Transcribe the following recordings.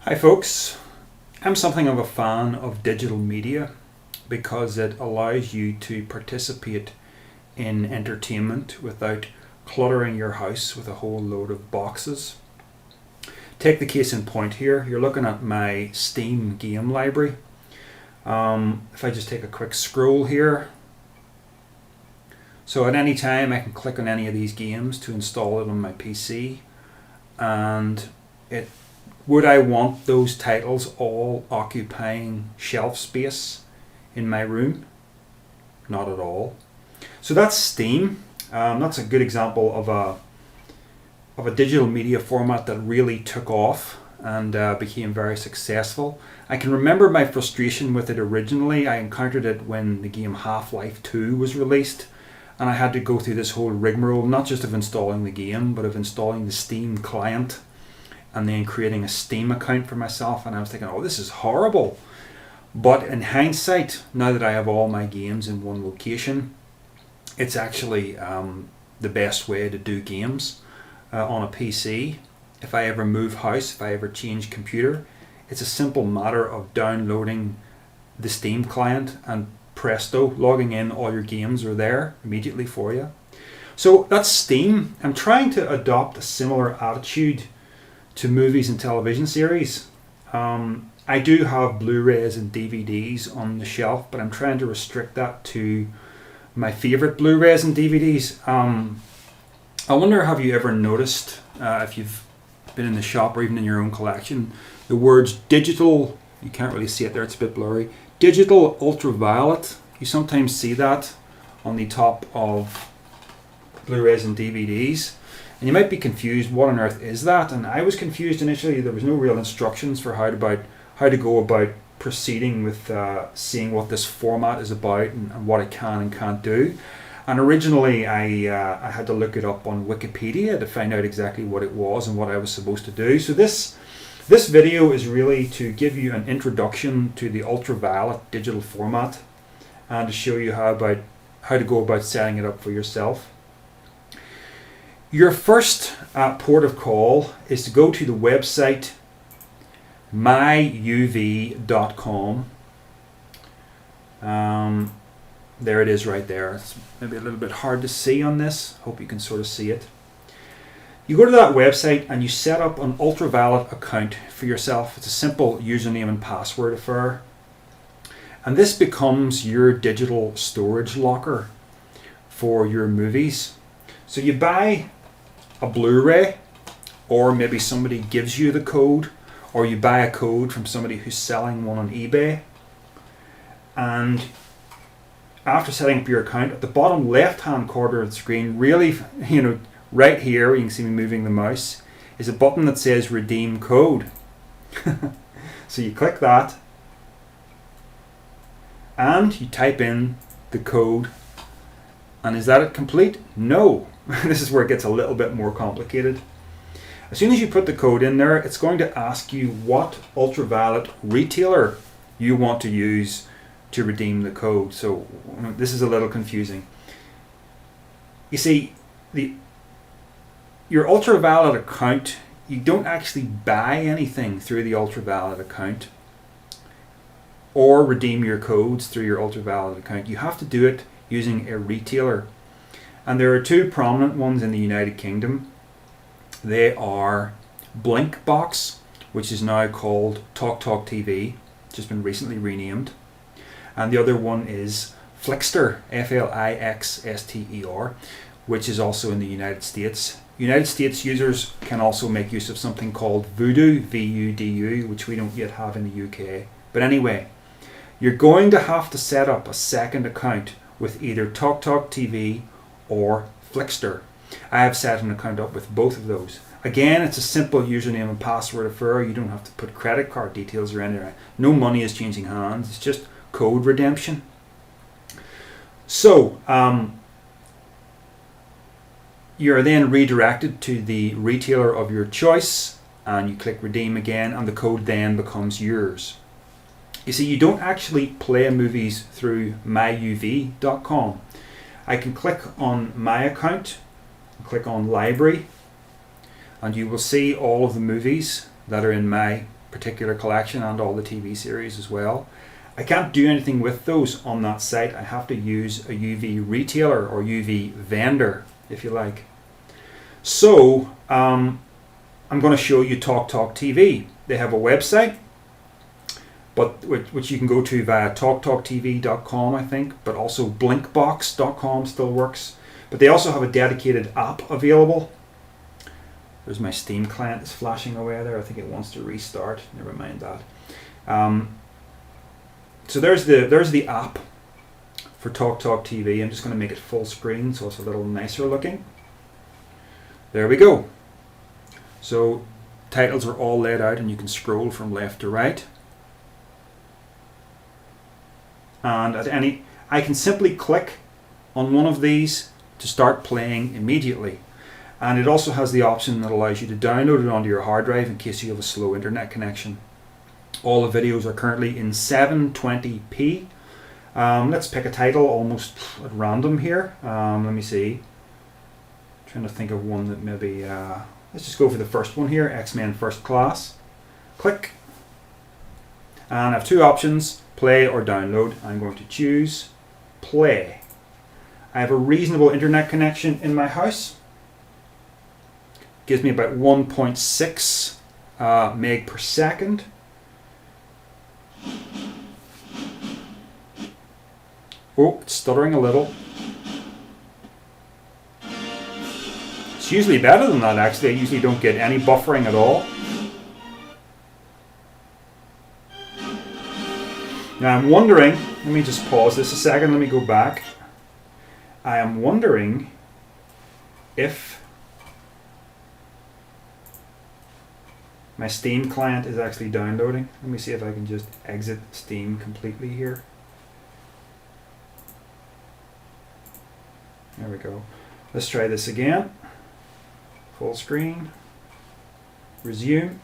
Hi folks, I'm something of a fan of digital media because it allows you to participate in entertainment without cluttering your house with a whole load of boxes. Take the case in point here, you're looking at my Steam game library. If I just take a quick scroll here, so at any time I can click on any of these games to install it on my PC, and would I want those titles all occupying shelf space in my room? Not at all. So that's Steam. That's a good example of a digital media format that really took off and became very successful. I can remember my frustration with it originally. I encountered it when the game Half-Life 2 was released, and I had to go through this whole rigmarole, not just of installing the game, but of installing the Steam client and then creating a Steam account for myself. And I was thinking, oh, this is horrible. But in hindsight, now that I have all my games in one location, it's actually the best way to do games on a PC. If I ever move house, if I ever change computer, it's a simple matter of downloading the Steam client and presto, logging in, all your games are there immediately for you. So that's Steam. I'm trying to adopt a similar attitude to movies and television series. I do have Blu-rays and DVDs on the shelf, but I'm trying to restrict that to my favorite Blu-rays and DVDs. I wonder, have you ever noticed, if you've been in the shop or even in your own collection, the words digital, you can't really see it there, it's a bit blurry, digital ultraviolet. You sometimes see that on the top of Blu-rays and DVDs. And you might be confused, what on earth is that? And I was confused initially. There was no real instructions for how to go about proceeding with seeing what this format is about and what it can and can't do. And originally I had to look it up on Wikipedia to find out exactly what it was and what I was supposed to do. So this video is really to give you an introduction to the UltraViolet digital format and to show you how to go about setting it up for yourself. Your first port of call is to go to the website myuv.com. There it is right there. It's maybe a little bit hard to see on this. Hope you can sort of see it. You go to that website and you set up an UltraViolet account for yourself. It's a simple username and password affair. And this becomes your digital storage locker for your movies. So you buy a Blu-ray, or maybe somebody gives you the code, or you buy a code from somebody who's selling one on eBay. And after setting up your account, at the bottom left hand corner of the screen, really, right here, you can see me moving the mouse, is a button that says redeem code. So you click that and you type in the code. And is that it complete? No. This is where it gets a little bit more complicated. As soon as you put the code in there, it's going to ask you what UltraViolet retailer you want to use to redeem the code. So this is a little confusing. You see, your UltraViolet account, you don't actually buy anything through the UltraViolet account or redeem your codes through your UltraViolet account. You have to do it using a retailer. And there are two prominent ones in the United Kingdom. They are Blinkbox, which is now called TalkTalk TV, just been recently renamed. And the other one is Flixster, Flixster, which is also in the United States. United States users can also make use of something called Vudu, V-U-D-U, which we don't yet have in the UK. But anyway, you're going to have to set up a second account with either TalkTalk TV or Flixster. I have set an account up with both of those. Again, it's a simple username and password affair. You don't have to put credit card details or anything. No money is changing hands. It's just code redemption. So you're then redirected to the retailer of your choice, and you click redeem again, and the code then becomes yours. You see, you don't actually play movies through myuv.com. I can click on my account, click on library, and you will see all of the movies that are in my particular collection and all the TV series as well. I can't do anything with those on that site. I have to use a UV retailer or UV vendor, if you like. So I'm going to show you TalkTalk TV. They have a website, but which you can go to via talktalktv.com, I think, but also blinkbox.com still works. But they also have a dedicated app available. There's my Steam client is flashing away there. I think it wants to restart. Never mind that. So there's the app for TalkTalk TV. I'm just going to make it full screen so it's a little nicer looking. There we go. So titles are all laid out and you can scroll from left to right. And I can simply click on one of these to start playing immediately. And it also has the option that allows you to download it onto your hard drive in case you have a slow internet connection. All the videos are currently in 720p. Let's pick a title almost at random here. Let me see. Trying to think of one that maybe, let's just go for the first one here, X-Men First Class. Click. And I have two options, play or download. I'm going to choose play. I have a reasonable internet connection in my house. Gives me about 1.6 meg per second. Oh, it's stuttering a little. It's usually better than that actually. I usually don't get any buffering at all. Now I'm wondering, let me just pause this a second, let me go back. I am wondering if my Steam client is actually downloading. Let me see if I can just exit Steam completely here. There we go. Let's try this again. Full screen. Resume.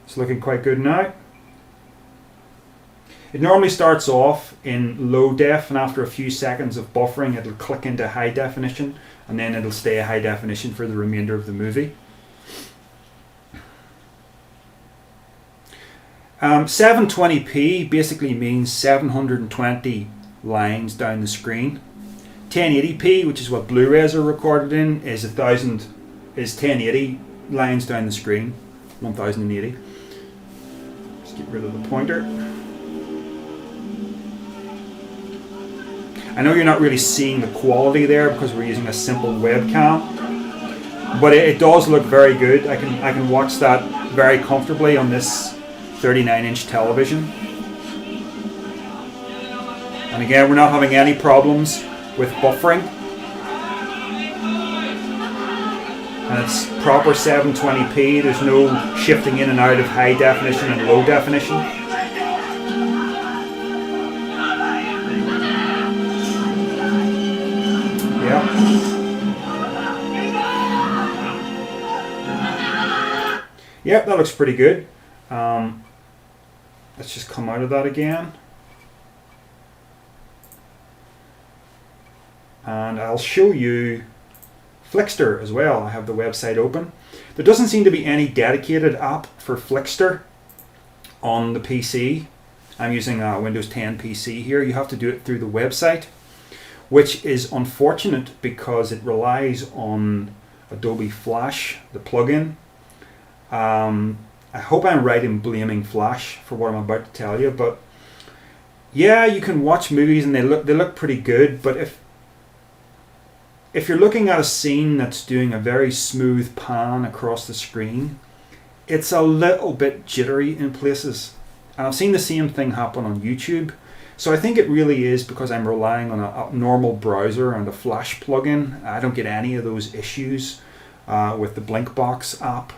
It's looking quite good now. It normally starts off in low def, and after a few seconds of buffering it'll click into high definition, and then it'll stay high definition for the remainder of the movie. 720p basically means 720 lines down the screen. 1080p, which is what Blu-rays are recorded in, is 1080 lines down the screen. 1080. Let's get rid of the pointer. I know you're not really seeing the quality there because we're using a simple webcam, but it does look very good. I can watch that very comfortably on this 39-inch television. And again, we're not having any problems with buffering. And it's proper 720p. There's no shifting in and out of high definition and low definition. Yeah, that looks pretty good. Let's just come out of that again. And I'll show you Flickster as well. I have the website open. There doesn't seem to be any dedicated app for Flickster on the PC. I'm using a Windows 10 PC here. You have to do it through the website, which is unfortunate because it relies on Adobe Flash, the plugin. I hope I'm right in blaming Flash for what I'm about to tell you, but yeah, you can watch movies and they look pretty good, but if you're looking at a scene that's doing a very smooth pan across the screen, it's a little bit jittery in places. And I've seen the same thing happen on YouTube. So I think it really is because I'm relying on a normal browser and a Flash plugin. I don't get any of those issues with the Blinkbox app.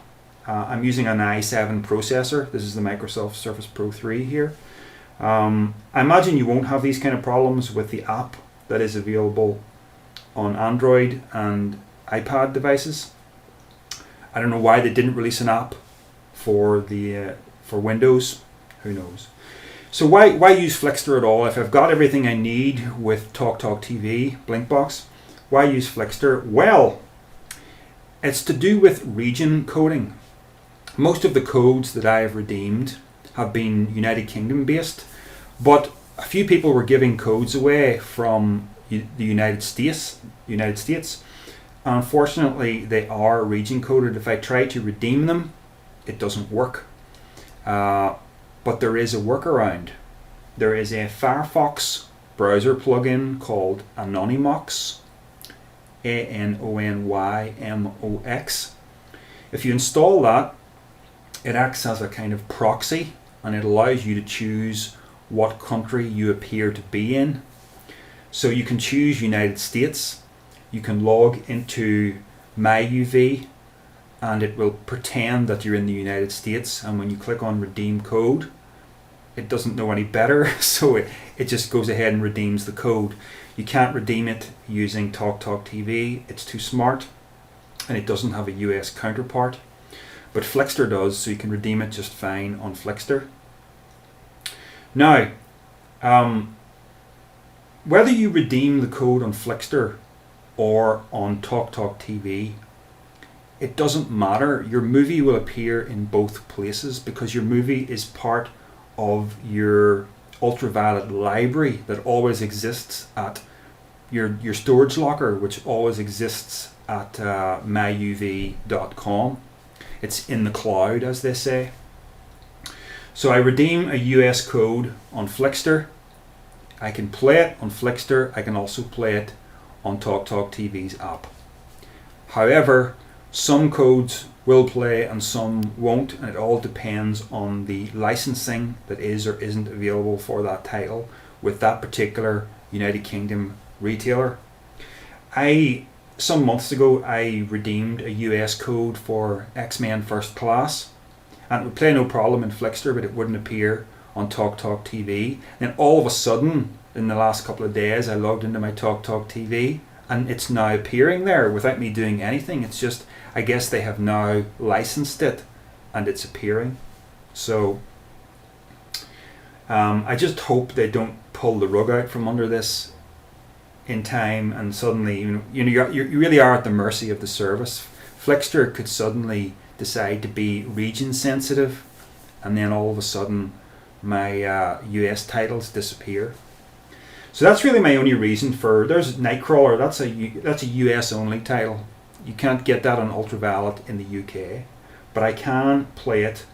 I'm using an i7 processor. This is the Microsoft Surface Pro 3 here. I imagine you won't have these kind of problems with the app that is available on Android and iPad devices. I don't know why they didn't release an app for the for Windows, who knows. So why use Flixtor at all? If I've got everything I need with TalkTalk TV, Blinkbox, why use Flixtor? Well, it's to do with region coding. Most of the codes that I have redeemed have been United Kingdom based, but a few people were giving codes away from the United States. Unfortunately, they are region coded. If I try to redeem them, it doesn't work. But there is a workaround. There is a Firefox browser plugin called Anonymox, Anonymox. If you install that, it acts as a kind of proxy, and it allows you to choose what country you appear to be in. So you can choose United States. You can log into MyUV, and it will pretend that you're in the United States, and when you click on redeem code, it doesn't know any better, so it just goes ahead and redeems the code. You can't redeem it using TalkTalk TV, it's too smart, and it doesn't have a US counterpart. But Flixtor does, so you can redeem it just fine on Flixtor. Now, whether you redeem the code on Flixtor or on TalkTalk TV, it doesn't matter. Your movie will appear in both places because your movie is part of your UltraViolet library that always exists at your storage locker, which always exists at myuv.com. It's in the cloud, as they say. So I redeem a US code on Flixtor. I can play it on Flixtor. I can also play it on TalkTalk TV's app. However, some codes will play and some won't, and it all depends on the licensing that is or isn't available for that title with that particular United Kingdom retailer. Some months ago, I redeemed a US code for X-Men First Class, and it would play no problem in Flixtor, but it wouldn't appear on TalkTalk TV. Then all of a sudden, in the last couple of days, I logged into my TalkTalk TV, and it's now appearing there without me doing anything. It's just, I guess they have now licensed it, and it's appearing. So I just hope they don't pull the rug out from under this in time, and suddenly you really are at the mercy of the service. Flixtor could suddenly decide to be region sensitive, and then all of a sudden my US titles disappear. So that's really my only reason for. There's Nightcrawler. That's a US only title. You can't get that on UltraViolet in the UK, but I can play it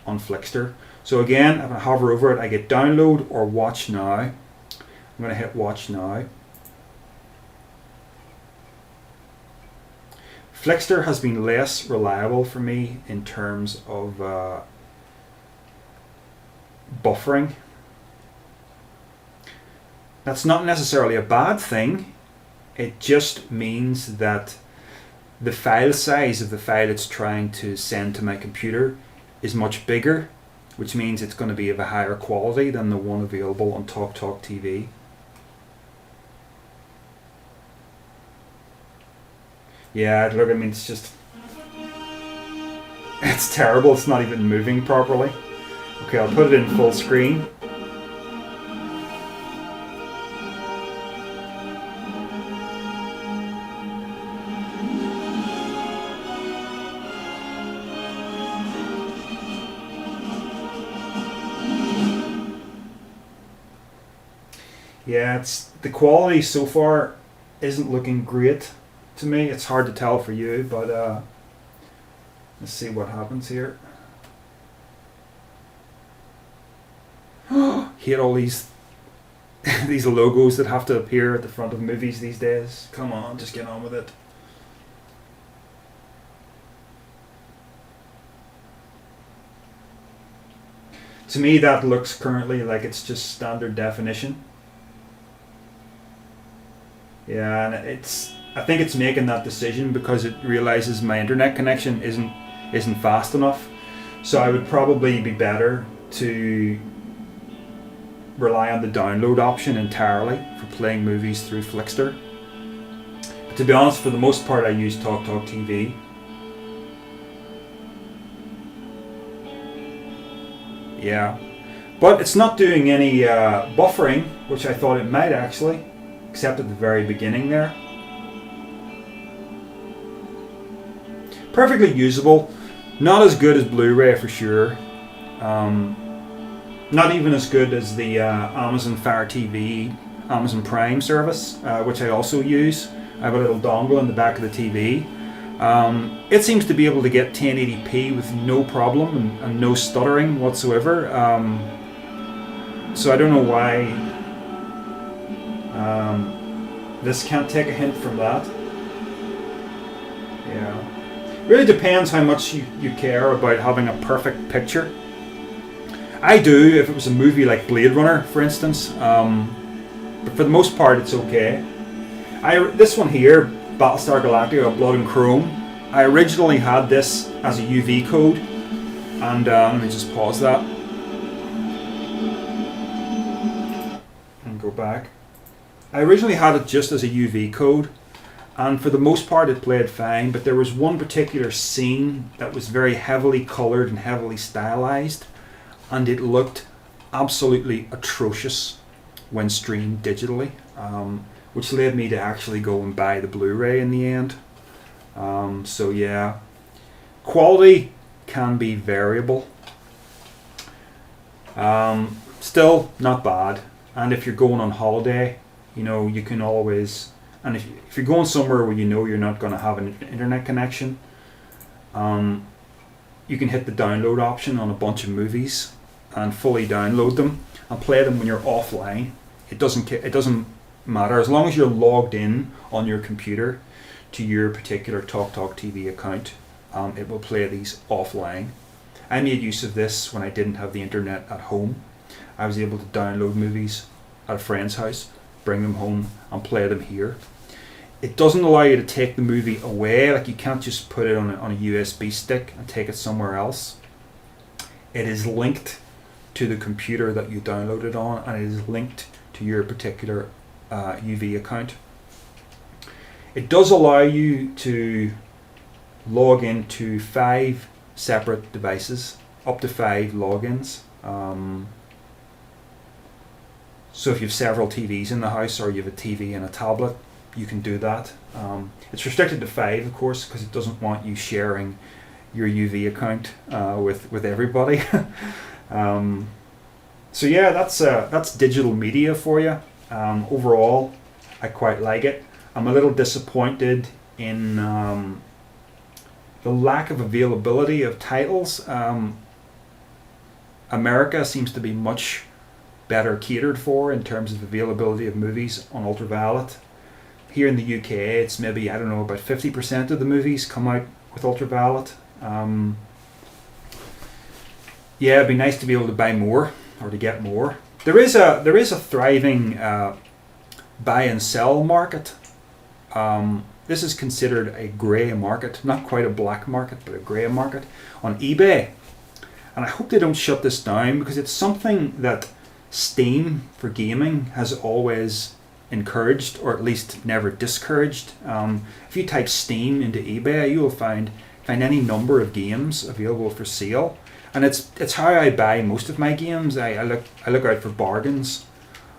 on Flixtor. So again, if I hover over it, I get download or watch now. I'm going to hit watch now. Flixtor has been less reliable for me in terms of buffering. That's not necessarily a bad thing. It just means that the file size of the file it's trying to send to my computer is much bigger, which means it's going to be of a higher quality than the one available on TalkTalk TV. Yeah, look, I mean, it's terrible. It's not even moving properly. Okay, I'll put it in full screen. Yeah, the quality so far isn't looking great to me. It's hard to tell for you, but let's see what happens here. Hate all these these logos that have to appear at the front of movies these days. Come on, just get on with it. To me, that looks currently like it's just standard definition. Yeah, and I think it's making that decision because it realizes my internet connection isn't fast enough. So I would probably be better to rely on the download option entirely for playing movies through Flixtor. But to be honest, for the most part, I use TalkTalk TV. Yeah. But it's not doing any buffering, which I thought it might actually, except at the very beginning there. Perfectly usable. Not as good as Blu-ray for sure. Not even as good as the Amazon Fire TV, Amazon Prime service, which I also use. I have a little dongle in the back of the TV. It seems to be able to get 1080p with no problem and no stuttering whatsoever. So I don't know why this can't take a hint from that. Yeah. Really depends how much you care about having a perfect picture. I do if it was a movie like Blade Runner, for instance. But for the most part, it's okay. This one here, Battlestar Galactica Blood and Chrome, I originally had this as a UV code. And let me just pause that. And go back. I originally had it just as a UV code. And for the most part it played fine, but there was one particular scene that was very heavily coloured and heavily stylized, and it looked absolutely atrocious when streamed digitally, which led me to actually go and buy the Blu-ray in the end. So yeah, quality can be variable. Still not bad, and if you're going on holiday, you know, you can always... And if you're going somewhere where you know you're not going to have an internet connection, you can hit the download option on a bunch of movies and fully download them and play them when you're offline. It doesn't matter as long as you're logged in on your computer to your particular TalkTalk TV account. It will play these offline. I made use of this when I didn't have the internet at home. I was able to download movies at a friend's house, bring them home and play them here. It doesn't allow you to take the movie away, like you can't just put it on a USB stick and take it somewhere else. It is linked to the computer that you download it on, and it is linked to your particular UV account. It does allow you to log into 5 separate devices, up to 5 logins. So if you have several TVs in the house, or you have a TV and a tablet, you can do that. It's restricted to 5, of course, because it doesn't want you sharing your UV account with everybody. So yeah, that's digital media for you. Overall, I quite like it. I'm a little disappointed in the lack of availability of titles. America seems to be much better catered for in terms of availability of movies on UltraViolet. Here in the UK, it's maybe, I don't know, about 50% of the movies come out with UltraViolet. Yeah, it'd be nice to be able to buy more or to get more. There is a thriving buy and sell market. This is considered a grey market, not quite a black market, but a grey market on eBay. And I hope they don't shut this down, because it's something that Steam for gaming has always encouraged, or at least never discouraged. If you type Steam into eBay, you will find any number of games available for sale, and it's how I buy most of my games. I look out for bargains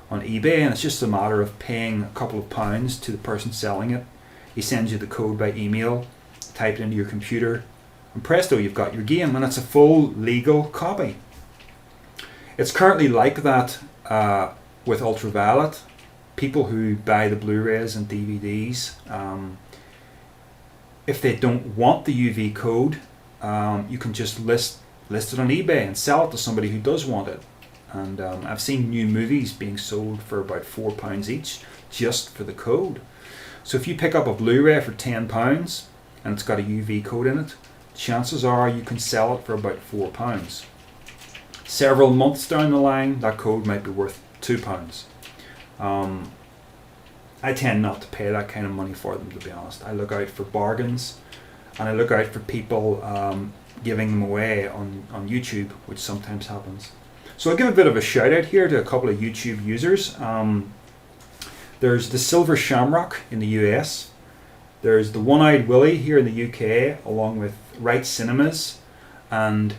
on eBay, and it's just a matter of paying a couple of pounds to the person selling it. He sends you the code by email, type it into your computer, and presto, you've got your game, and it's a full legal copy. It's currently like that with UltraViolet. People who buy the Blu-rays and DVDs, if they don't want the UV code, you can just list it on eBay and sell it to somebody who does want it. And I've seen new movies being sold for about £4 each just for the code. So if you pick up a Blu-ray for £10 and it's got a UV code in it, chances are you can sell it for about £4. Several months down the line, that code might be worth £2. I tend not to pay that kind of money for them, to be honest. I look out for bargains, and I look out for people giving them away on YouTube, which sometimes happens. So I'll give a bit of a shout out here to a couple of YouTube users. There's the Silver Shamrock in the US. There's the One-Eyed Willie here in the UK, along with Right Cinemas and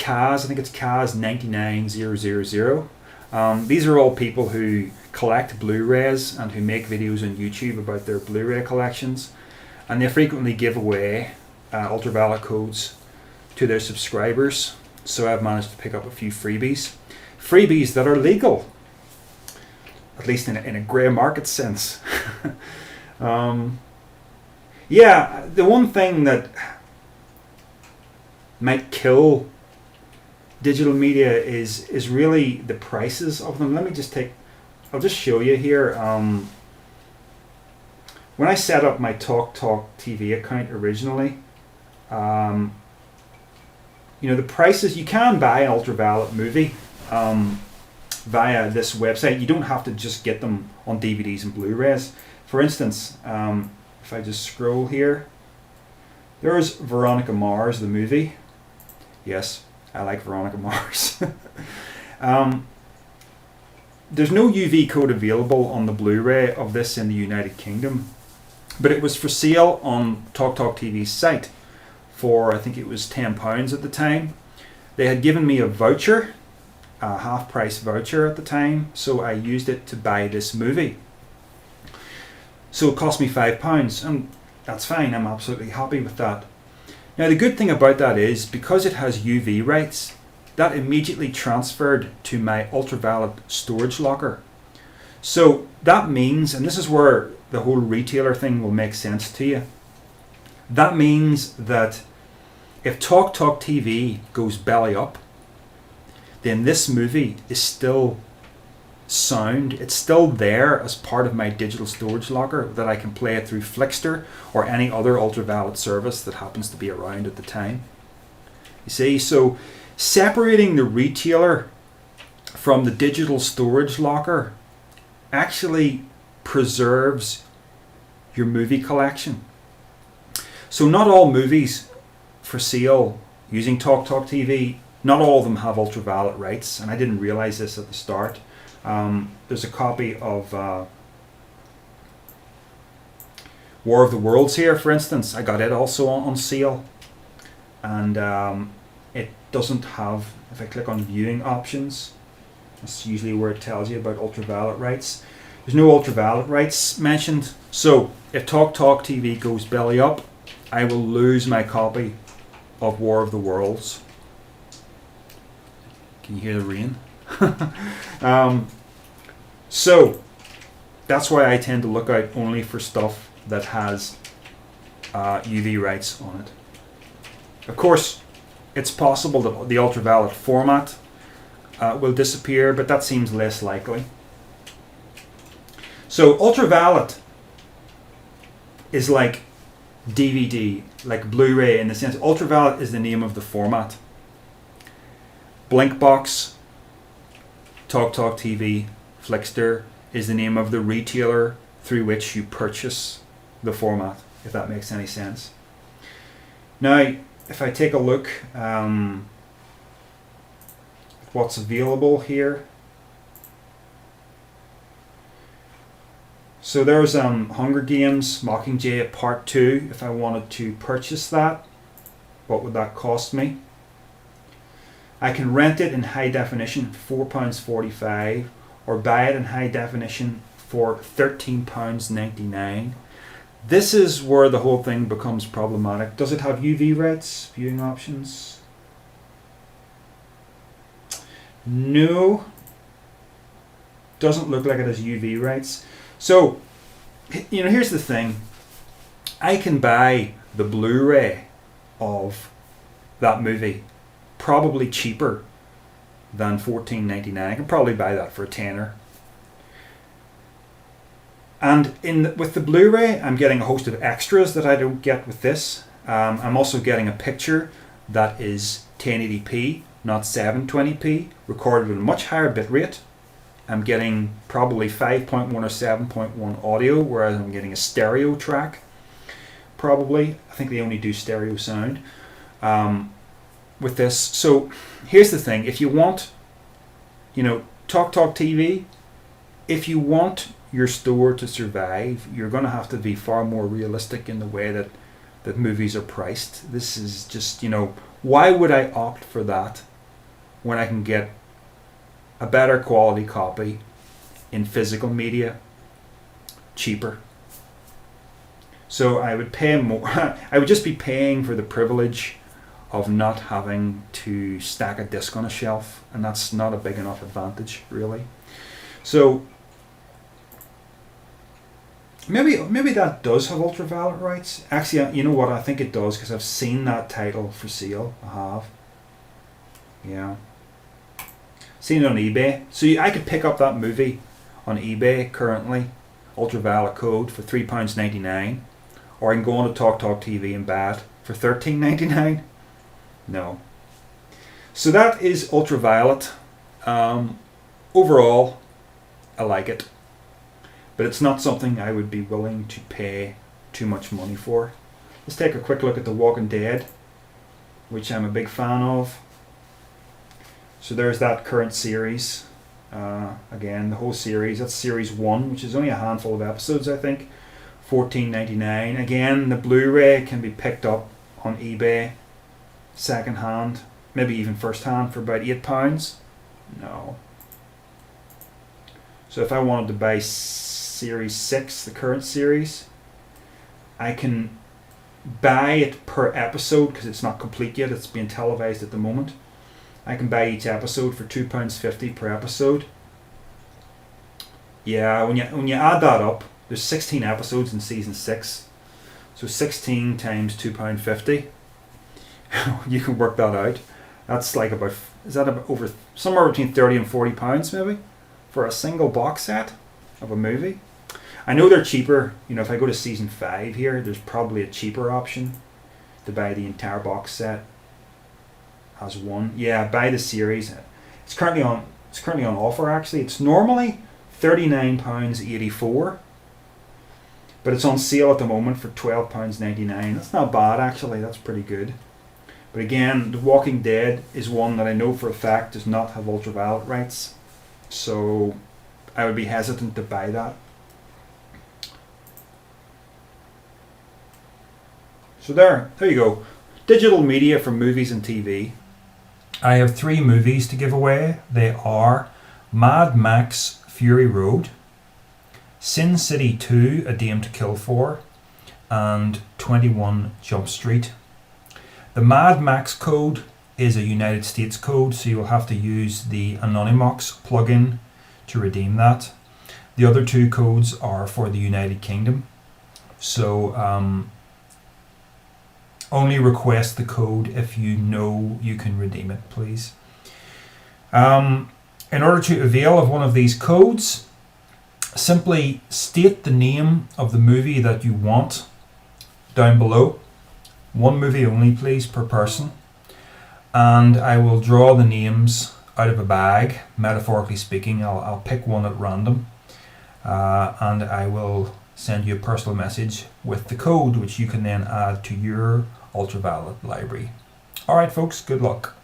Kaz, I think it's Kaz 99000. These are all people who collect Blu-rays and who make videos on YouTube about their Blu-ray collections, and they frequently give away UltraViolet codes to their subscribers. So I've managed to pick up a few freebies that are legal, at least in a grey market sense. Yeah, the one thing that might kill digital media is really the prices of them. I'll just show you here. When I set up my TalkTalk TV account originally, the prices, you can buy an UltraViolet movie via this website. You don't have to just get them on DVDs and Blu-rays. For instance, if I just scroll here, there's Veronica Mars, the movie. Yes, I like Veronica Mars. There's no UV code available on the Blu-ray of this in the United Kingdom, but it was for sale on TalkTalk TV's site for, I think it was £10 at the time. They had given me a voucher, a half-price voucher at the time, so I used it to buy this movie. So it cost me £5, and that's fine. I'm absolutely happy with that. Now the good thing about that is, because it has UV rights, that immediately transferred to my UltraViolet storage locker. So that means, and this is where the whole retailer thing will make sense to you, that means that if TalkTalk TV goes belly up, then this movie is still sound. It's still there as part of my digital storage locker that I can play it through Flickster or any other UltraViolet service that happens to be around at the time. You see, so separating the retailer from the digital storage locker actually preserves your movie collection. So not all movies for sale using TalkTalk TV, not all of them have UltraViolet rights, and I didn't realize this at the start. There's a copy of War of the Worlds here, for instance. I got it also on sale, and it doesn't have, if I click on viewing options, that's usually where it tells you about UltraViolet rights. There's no UltraViolet rights mentioned, so if TalkTalk TV goes belly up, I will lose my copy of War of the Worlds. Can you hear the rain? So that's why I tend to look out only for stuff that has UV rights on it. Of course, it's possible that the UltraViolet format will disappear, but that seems less likely. So UltraViolet is like DVD, like Blu-ray in the sense. UltraViolet is the name of the format. Blinkbox, TalkTalk TV, Flickster is the name of the retailer through which you purchase the format, if that makes any sense. Now, if I take a look at what's available here. So there's Hunger Games Mockingjay Part 2. If I wanted to purchase that, what would that cost me? I can rent it in high definition for £4.45 or buy it in high definition for £13.99. This is where the whole thing becomes problematic. Does it have UV rights? Viewing options? No. Doesn't look like it has UV rights. So, here's the thing. I can buy the Blu-ray of that movie probably cheaper than $14.99. I can probably buy that for a tenner. And with the Blu-ray, I'm getting a host of extras that I don't get with this. I'm also getting a picture that is 1080p, not 720p, recorded at a much higher bitrate. I'm getting probably 5.1 or 7.1 audio, whereas I'm getting a stereo track. Probably. I think they only do stereo sound with this. So here's the thing. If you want, TalkTalk TV, if you want your store to survive, you're going to have to be far more realistic in the way that movies are priced. This is just, why would I opt for that when I can get a better quality copy in physical media cheaper. So I would pay more. I would just be paying for the privilege of not having to stack a disc on a shelf, and that's not a big enough advantage, really. So maybe that does have UltraViolet rights. Actually, you know what? I think it does, because I've seen that title for sale. I have. Yeah. Seen it on eBay. So I could pick up that movie on eBay currently, UltraViolet code, for £3.99, or I can go on to Talk TV and buy it for £13.99. No. So that is UltraViolet. Overall, I like it, but it's not something I would be willing to pay too much money for. Let's take a quick look at The Walking Dead, which I'm a big fan of. So there's that current series. Again, the whole series. That's series 1, which is only a handful of episodes, I think. $14.99. Again, the Blu-ray can be picked up on eBay second hand, maybe even first hand, for about £8. No. So if I wanted to buy series 6, the current series, I can buy it per episode, because it's not complete yet, it's being televised at the moment. I can buy each episode for £2.50 per episode. Yeah, when you add that up, there's 16 episodes in season 6. So 16 times £2.50. You can work that out. That's like about, is that about over somewhere between £30 and £40 maybe for a single box set of a movie? I know they're cheaper. You know, if I go to season 5 here, there's probably a cheaper option to buy the entire box set as one. Yeah, buy the series. It's currently on offer actually. It's normally £39.84. But it's on sale at the moment for £12.99. That's not bad actually, that's pretty good. But again, The Walking Dead is one that I know for a fact does not have UltraViolet rights. So I would be hesitant to buy that. So there you go. Digital media for movies and TV. I have 3 movies to give away. They are Mad Max Fury Road, Sin City 2, A Dame to Kill For, and 21 Jump Street. The Mad Max code is a United States code, so you'll have to use the Anonymox plugin to redeem that. The other 2 codes are for the United Kingdom. So only request the code if you know you can redeem it, please. In order to avail of one of these codes, simply state the name of the movie that you want down below. 1 movie only, please, per person. And I will draw the names out of a bag, metaphorically speaking. I'll pick one at random. And I will send you a personal message with the code, which you can then add to your UltraViolet library. Alright folks, good luck.